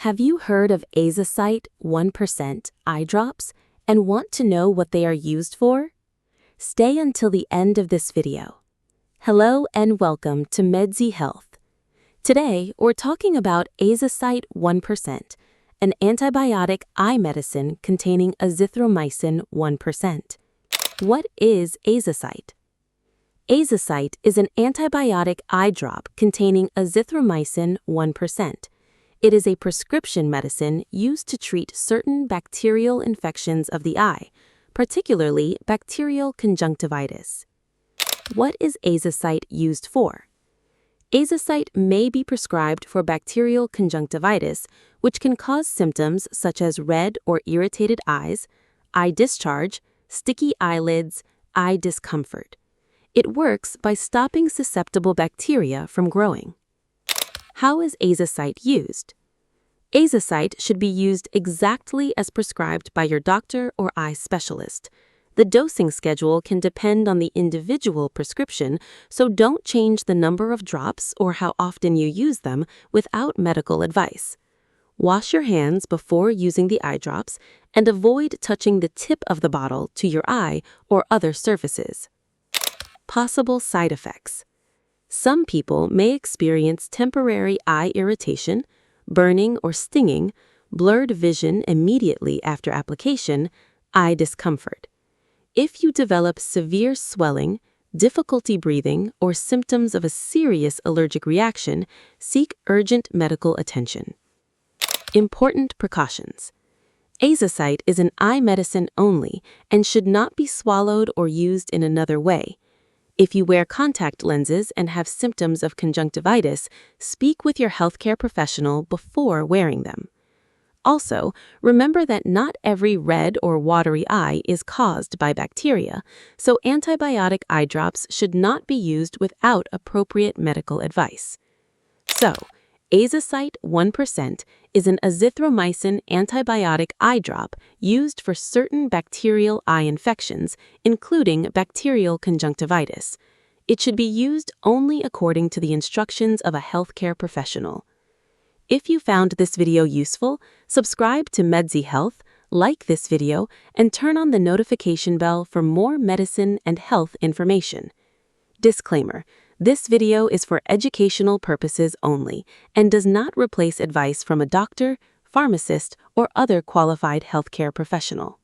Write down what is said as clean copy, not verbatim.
Have you heard of AzaSite 1% eye drops and want to know what they are used for? Stay until the end of this video. Hello and welcome to Medzi Health. Today, we're talking about AzaSite 1%, an antibiotic eye medicine containing azithromycin 1%. What is AzaSite? AzaSite is an antibiotic eye drop containing azithromycin 1%. It is a prescription medicine used to treat certain bacterial infections of the eye, particularly bacterial conjunctivitis. What is AzaSite used for? AzaSite may be prescribed for bacterial conjunctivitis, which can cause symptoms such as red or irritated eyes, eye discharge, sticky eyelids, eye discomfort. It works by stopping susceptible bacteria from growing. How is AzaSite used? AzaSite should be used exactly as prescribed by your doctor or eye specialist. The dosing schedule can depend on the individual prescription, so don't change the number of drops or how often you use them without medical advice. Wash your hands before using the eye drops and avoid touching the tip of the bottle to your eye or other surfaces. Possible side effects. Some people may experience temporary eye irritation, burning or stinging, blurred vision immediately after application, eye discomfort. If you develop severe swelling, difficulty breathing, or symptoms of a serious allergic reaction, seek urgent medical attention. Important precautions. AzaSite is an eye medicine only and should not be swallowed or used in another way. If you wear contact lenses and have symptoms of conjunctivitis, speak with your healthcare professional before wearing them. Also, remember that not every red or watery eye is caused by bacteria, so antibiotic eye drops should not be used without appropriate medical advice. So, AzaSite 1% is an azithromycin antibiotic eye drop used for certain bacterial eye infections, including bacterial conjunctivitis. It should be used only according to the instructions of a healthcare professional. If you found this video useful, subscribe to Medzi Health, like this video, and turn on the notification bell for more medicine and health information. Disclaimer: this video is for educational purposes only and does not replace advice from a doctor, pharmacist, or other qualified healthcare professional.